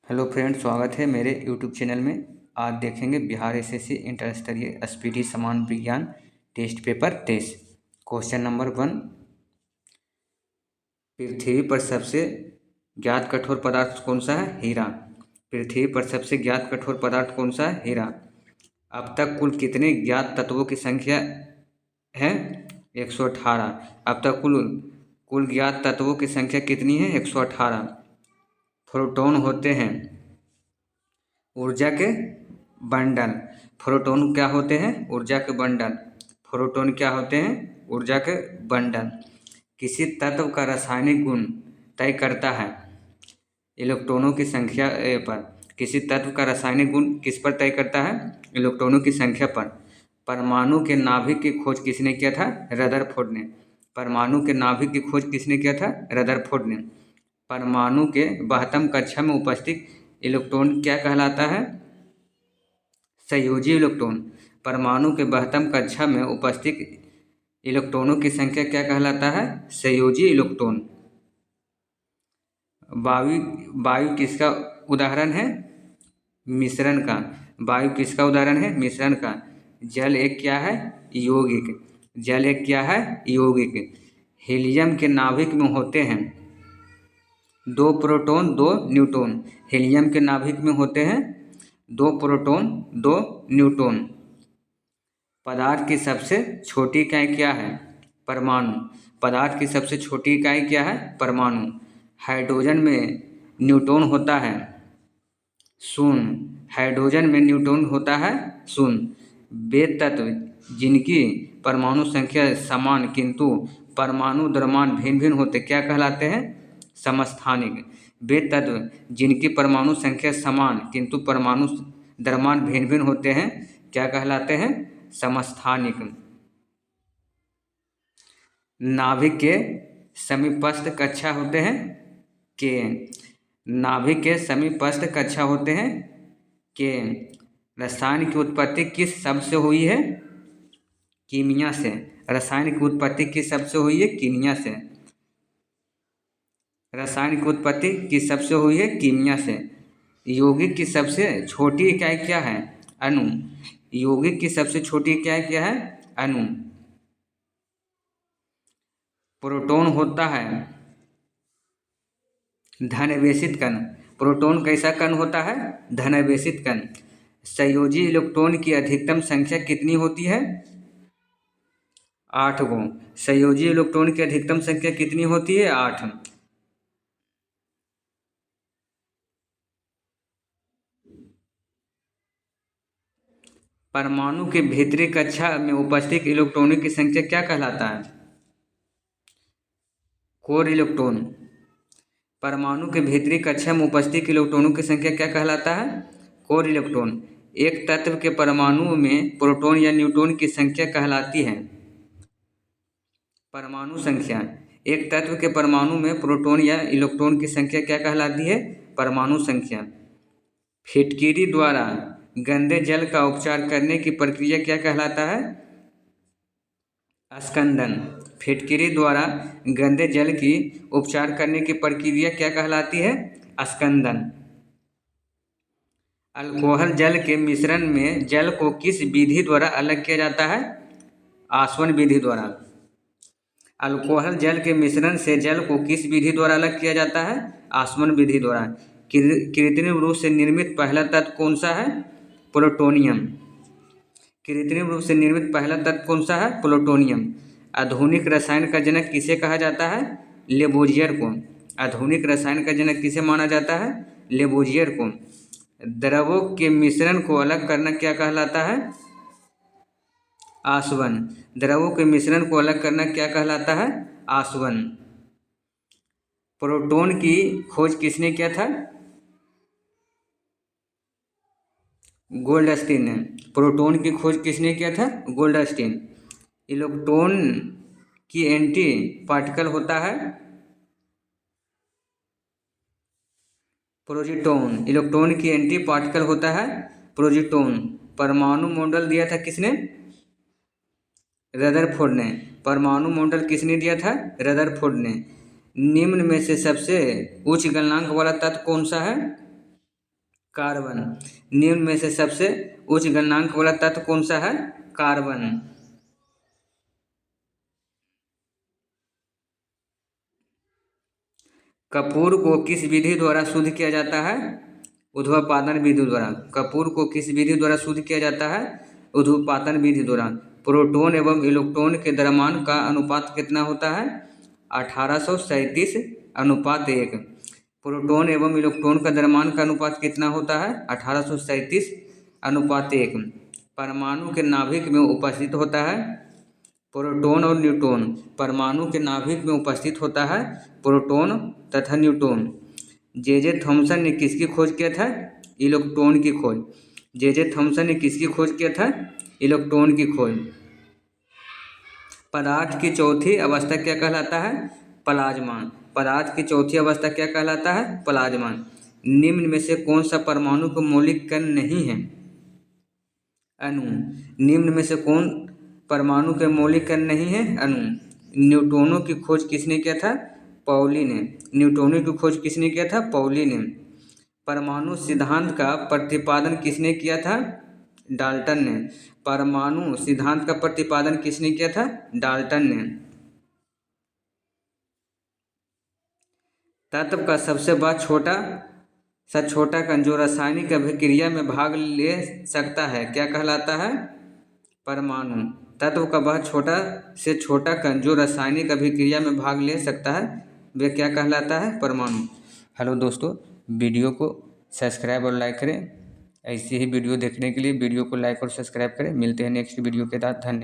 Hello friend, स्वागत है मेरे यूट्यूब चैनल में। आज देखेंगे बिहार एसएससी इंटर स्तरीय स्पीडी समान विज्ञान टेस्ट पेपर 23। क्वेश्चन नंबर 1, पृथ्वी पर सबसे ज्ञात कठोर पदार्थ कौन सा है? हीरा। पृथ्वी पर सबसे ज्ञात कठोर पदार्थ कौन सा है? हीरा। अब तक कुल कितने ज्ञात तत्वों की संख्या है? 118। अब तक कुल ज्ञात तत्वों की संख्या कितनी है? 118। प्रोटॉन होते हैं ऊर्जा के बंडल। प्रोटॉन क्या होते हैं? ऊर्जा के बंडल। प्रोटॉन क्या होते हैं? ऊर्जा के बंडल। किसी तत्व का रासायनिक गुण तय करता है इलेक्ट्रॉनों की संख्या पर। किसी तत्व का रासायनिक गुण किस पर तय करता है? इलेक्ट्रॉनों की संख्या पर। परमाणु के नाभिक की खोज किसने किया था? रदरफोर्ड ने। परमाणु के नाभिक की खोज किसने किया था? रदरफोर्ड ने। परमाणु के बाह्यतम कक्षा में उपस्थित इलेक्ट्रॉन क्या कहलाता है? संयोजी इलेक्ट्रॉन। परमाणु के बाह्यतम कक्षा में उपस्थित इलेक्ट्रॉनों की संख्या क्या कहलाता है? संयोजी इलेक्ट्रॉन। वायु किसका उदाहरण है? मिश्रण का। वायु किसका उदाहरण है? मिश्रण का। जल एक क्या है? यौगिक। जल एक क्या है? यौगिक। हीलियम के नाभिक में होते हैं 2 प्रोटॉन 2 न्यूट्रॉन। हीलियम के नाभिक में होते हैं 2 प्रोटॉन 2 न्यूट्रॉन। पदार्थ की सबसे छोटी इकाई क्या है? परमाणु। पदार्थ की सबसे छोटी इकाई क्या है? परमाणु। हाइड्रोजन में न्यूट्रॉन होता है 0। हाइड्रोजन में न्यूट्रॉन होता है 0। वे तत्व जिनकी परमाणु संख्या समान किंतु परमाणु द्रव्यमान भिन्न भिन्न होते क्या कहलाते हैं? समस्थानिक। वे तत्व जिनकी परमाणु संख्या समान किंतु परमाणु द्रव्यमान भिन्न भिन्न होते हैं क्या कहलाते हैं? समस्थानिक। नाभिक के समीपस्थ कक्षा होते हैं के। नाभिक के समीपस्थ कक्षा होते हैं के। रसायन की उत्पत्ति किस शब्द से हुई है? कीमिया से। रसायन की उत्पत्ति किस शब्द से हुई है? कीमिया से। रसायन की उत्पत्ति किस शब्द से हुई है? कीमिया से। यौगिक की सबसे छोटी इकाई क्या है? अणु। यौगिक की सबसे छोटी इकाई क्या है? अणु। प्रोटॉन होता है धनावेशित कण। प्रोटॉन कैसा कण होता है? धनावेशित कण। संयोजी इलेक्ट्रॉन की अधिकतम संख्या कितनी होती है? 8 गो। संयोजी इलेक्ट्रॉन की अधिकतम संख्या कितनी होती है? 8। परमाणु के भीतरी कक्षा में उपस्थित इलेक्ट्रॉनों की संख्या क्या कहलाता है? Core electron. परमाणु के भीतरी कक्षा में उपस्थित इलेक्ट्रॉनों की संख्या क्या कहलाता है? Core electron. एक तत्व के परमाणु में प्रोटॉन या न्यूट्रॉन की संख्या कहलाती है परमाणु संख्या। एक तत्व के परमाणु में प्रोटॉन या इलेक्ट्रॉन की संख्या क्या कहलाती है? परमाणु संख्या। फिटकिरी द्वारा गंदे जल का उपचार करने की प्रक्रिया क्या कहलाता है? स्कंदन। फिटकिरी द्वारा गंदे जल की उपचार करने की प्रक्रिया क्या कहलाती है? स्कंदन। अल्कोहल जल के मिश्रण में जल को किस विधि द्वारा अलग किया जाता है? आसवन विधि द्वारा। अल्कोहल जल के मिश्रण से जल को किस विधि द्वारा अलग किया जाता है? आसवन विधि द्वारा। कृत्रिम रूप से निर्मित पहला तत्व कौन सा है? प्लूटोनियम। कृत्रिम रूप से निर्मित पहला तत्व कौन सा है? प्लूटोनियम। आधुनिक रसायन का जनक किसे कहा जाता है? लेबोजियर को। आधुनिक रसायन का जनक किसे माना जाता है? लेबोजियर को। द्रवों के मिश्रण को अलग करना क्या कहलाता है? आसवन। द्रवों के मिश्रण को अलग करना क्या कहलाता है? आसवन। प्रोटॉन की खोज किसने किया था? गोल्डस्टीन ने। प्रोटॉन की खोज किसने किया था? गोल्डस्टीन। इलेक्ट्रॉन की एंटी पार्टिकल होता है प्रोजीटॉन। इलेक्ट्रॉन की एंटी पार्टिकल होता है प्रोजीटॉन। परमाणु मॉडल दिया था किसने? रदरफोर्ड ने। परमाणु मॉडल किसने दिया था? रदरफोर्ड ने। निम्न में से सबसे उच्च गलनांक वाला तत्व कौन सा है? कार्बन। निम्न में से सबसे उच्च गलनांक वाला तत्व कौन सा है? कार्बन। कपूर को किस विधि द्वारा शुद्ध किया जाता है? ऊर्ध्वपातन विधि द्वारा। कपूर को किस विधि द्वारा शुद्ध किया जाता है? ऊर्ध्वपातन विधि द्वारा। प्रोटॉन एवं इलेक्ट्रॉन के द्रव्यमान का अनुपात कितना होता है? 1837:1। प्रोटॉन एवं इलेक्ट्रॉन का द्रव्यमान का अनुपात कितना होता है? 1837:1। परमाणु के नाभिक में उपस्थित होता है प्रोटॉन और न्यूट्रॉन। परमाणु के नाभिक में उपस्थित होता है प्रोटॉन तथा न्यूट्रॉन। जे थॉमसन ने किसकी खोज किया था? इलेक्ट्रॉन की खोज। जे थॉमसन ने किसकी खोज किया था? इलेक्ट्रॉन की खोज। पदार्थ की चौथी अवस्था क्या कहलाता है? प्लाज्मा। पदार्थ की चौथी अवस्था क्या कहलाता है? प्लाज्मा। निम्न में से कौन सा परमाणु को मौलिक कण नहीं है? अणु। निम्न में से कौन परमाणु के मौलिक कण नहीं है? अणु। न्यूट्रॉनों की खोज किसने किया था? पाउली ने। न्यूट्रॉनों की खोज किसने किया था? पाउली ने। परमाणु सिद्धांत का प्रतिपादन किसने किया था? डाल्टन ने। परमाणु सिद्धांत का प्रतिपादन किसने किया था? डाल्टन ने। तत्व का सबसे बड़ा छोटा कण जो रासायनिक अभिक्रिया में भाग ले सकता है क्या कहलाता है? परमाणु। तत्व का वह छोटा कण जो रासायनिक अभिक्रिया में भाग ले सकता है वह क्या कहलाता है? परमाणु। हेलो दोस्तों, वीडियो को सब्सक्राइब और लाइक करें। ऐसी ही वीडियो देखने के लिए वीडियो को लाइक और सब्सक्राइब करें। मिलते हैं नेक्स्ट वीडियो के साथ। धन्यवाद।